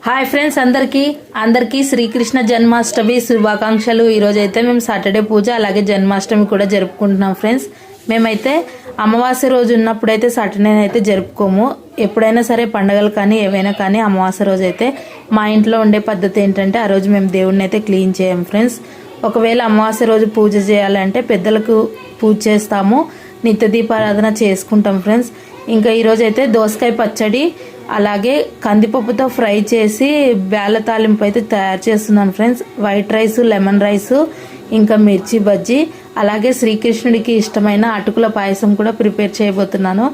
Hi friends, అందరికీ శ్రీకృష్ణ జన్మాష్టమి శుభాకాంక్షలు. ఈరోజు అయితే మేము సాటర్డే పూజ అలాగే జన్మాష్టమి కూడా జరుపుకుంటున్నాం ఫ్రెండ్స్. మేమైతే అమావాస్య రోజు ఉన్నప్పుడైతే సాటర్డే అయితే జరుపుకోము. ఎప్పుడైనా సరే పండగలు కానీ ఏవైనా కానీ అమావాస్య రోజు అయితే మా ఇంట్లో ఉండే పద్ధతి ఏంటంటే ఆ రోజు మేము దేవుడిని అయితే క్లీన్ చేయం ఫ్రెండ్స్. ఒకవేళ అమావాస్య రోజు పూజ చేయాలంటే పెద్దలకు పూజ చేస్తాము, నిత్య దీపారాధన చేసుకుంటాం ఫ్రెండ్స్. ఇంకా ఈరోజు అయితే దోసకాయ పచ్చడి అలాగే కందిపప్పుతో ఫ్రై చేసి బేళ్ళ తాలింపు అయితే తయారు చేస్తున్నాను friends. White rice, lemon rice, ఇంకా మిర్చి బజ్జీ, అలాగే శ్రీకృష్ణుడికి ఇష్టమైన అటుకుల పాయసం కూడా ప్రిపేర్ చేయబోతున్నాను.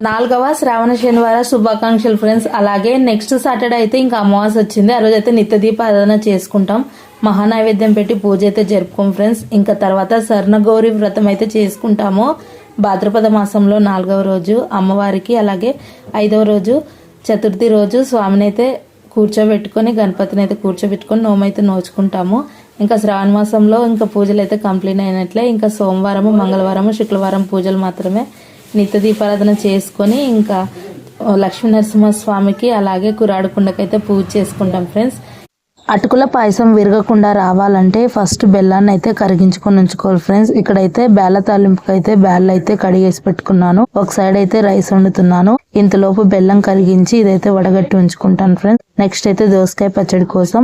4వ శ్రావణ శనివార శుభాకాంక్షలు ఫ్రెండ్స్. అలాగే నెక్స్ట్ సాటర్డే అయితే ఇంకా అమావాస్య వచ్చింది. ఆ రోజు అయితే నిత్య దీపారాధన చేసుకుంటాం, మహానైవేద్యం పెట్టి పూజ అయితే జరుపుకోం ఫ్రెండ్స్. ఇంకా తర్వాత స్వర్ణగౌరి వ్రతం అయితే చేసుకుంటాము. భాద్రపద మాసంలో 4వ రోజు అమ్మవారికి, అలాగే 5వ రోజు చతుర్థి రోజు స్వామిని అయితే కూర్చోబెట్టుకొని, గణపతిని అయితే కూర్చోబెట్టుకొని నోమైతే నోచుకుంటాము. ఇంకా శ్రావణ మాసంలో ఇంకా పూజలు అయితే కంప్లీట్ అయినట్లే. ఇంకా సోమవారము, మంగళవారము, శుక్రవారం పూజలు మాత్రమే నిత్య దీపారాధన చేసుకొని ఇంకా లక్ష్మీ నరసింహస్వామికి అలాగే కురాడుకుండకైతే పూజ చేసుకుంటాం ఫ్రెండ్స్. అటుకుల పాయసం విరగకుండా రావాలంటే ఫస్ట్ బెల్లాన్ని అయితే కరిగించుకొని ఉంచుకోవాలి ఫ్రెండ్స్. ఇక్కడైతే బేళ్ళ తాలింపుకి అయితే బేళ్ళు అయితే కడిగేసి పెట్టుకున్నాను. ఒక సైడ్ అయితే రైస్ వండుతున్నాను. ఇంతలోపు బెల్లం కరిగించి ఇదైతే వడగట్టి ఉంచుకుంటాను ఫ్రెండ్స్. నెక్స్ట్ అయితే దోసకాయ పచ్చడి కోసం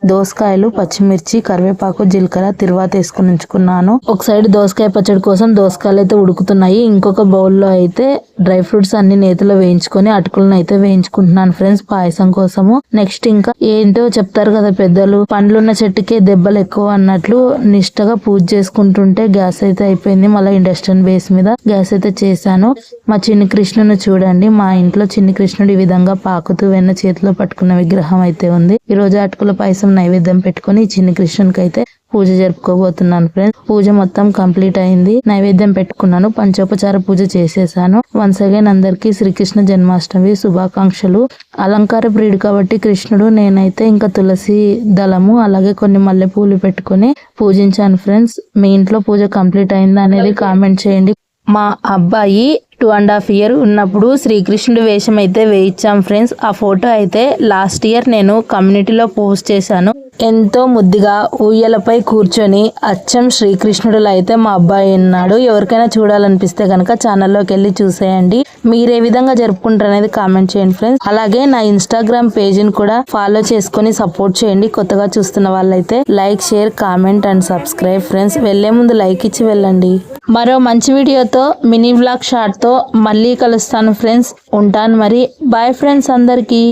దోసకాయలు, పచ్చిమిర్చి, కరివేపాకు, జీలకర్ర, తిరువాత వేసుకుని ఉంచుకున్నాను. ఒక సైడ్ దోసకాయ పచ్చడి కోసం దోసకాయలు అయితే ఉడుకుతున్నాయి. ఇంకొక బౌల్లో అయితే డ్రై ఫ్రూట్స్ అన్ని నేతిలో వేయించుకొని అటుకులను అయితే వేయించుకుంటున్నాను ఫ్రెండ్స్ పాయసం కోసము. నెక్స్ట్ ఇంకా ఏంటో చెప్తారు కదా పెద్దలు, పండ్లున్న చెట్టుకే దెబ్బలు ఎక్కువ అన్నట్లు నిష్టగా పూజ చేసుకుంటుంటే గ్యాస్ అయితే అయిపోయింది. మళ్ళీ ఇండక్షన్ బేస్ మీద గ్యాస్ అయితే చేశాను. మా చిన్ని కృష్ణుని చూడండి, మా ఇంట్లో చిన్ని కృష్ణుడు ఈ విధంగా పాకుతూ వెన్న చేతిలో పట్టుకున్న విగ్రహం అయితే ఉంది. ఈ రోజు అటుకుల పాయసం నైవేద్యం పెట్టుకుని చిన్ని కృష్ణునికి అయితే పూజ జరుపుకోబోతున్నాను ఫ్రెండ్స్. పూజ మొత్తం కంప్లీట్ అయింది. నైవేద్యం పెట్టుకున్నాను, పంచోపచార పూజ చేసేసాను. వన్స్ అగైన్ అందరికీ శ్రీకృష్ణ జన్మాష్టమి శుభాకాంక్షలు. అలంకార ప్రియుడు కాబట్టి కృష్ణుడు, నేనైతే ఇంకా తులసి దళము అలాగే కొన్ని మల్లె పూలు పెట్టుకుని పూజించాను ఫ్రెండ్స్. మీ ఇంట్లో పూజ కంప్లీట్ అయిందా అనేది కామెంట్ చేయండి. మా అబ్బాయి 2.5 years ఉన్నప్పుడు శ్రీకృష్ణుడి వేషం అయితే వేయించాం ఫ్రెండ్స్. ఆ ఫోటో అయితే లాస్ట్ ఇయర్ నేను కమ్యూనిటీలో పోస్ట్ చేశాను. ఎంతో ముద్దుగా ఊయలపై కూర్చొని అచ్చం శ్రీకృష్ణుడులో అయితే మా అబ్బాయి ఉన్నాడు. ఎవరికైనా చూడాలనిపిస్తే కనుక ఛానల్లోకి వెళ్ళి చూసేయండి. మీరు ఏ విధంగా జరుపుకుంటారు అనేది కామెంట్ చేయండి ఫ్రెండ్స్. అలాగే నా ఇన్స్టాగ్రామ్ పేజ్ని కూడా ఫాలో చేసుకొని సపోర్ట్ చేయండి. కొత్తగా చూస్తున్న వాళ్ళైతే like, share, comment and subscribe friends. వెళ్లే ముందు లైక్ ఇచ్చి వెళ్ళండి. మరో మంచి వీడియోతో మినీ వ్లాగ్ షార్ట్ తో మళ్ళీ కలుస్తాను ఫ్రెండ్స్. ఉంటాను మరి. బాయ్ ఫ్రెండ్స్ అందరికీ.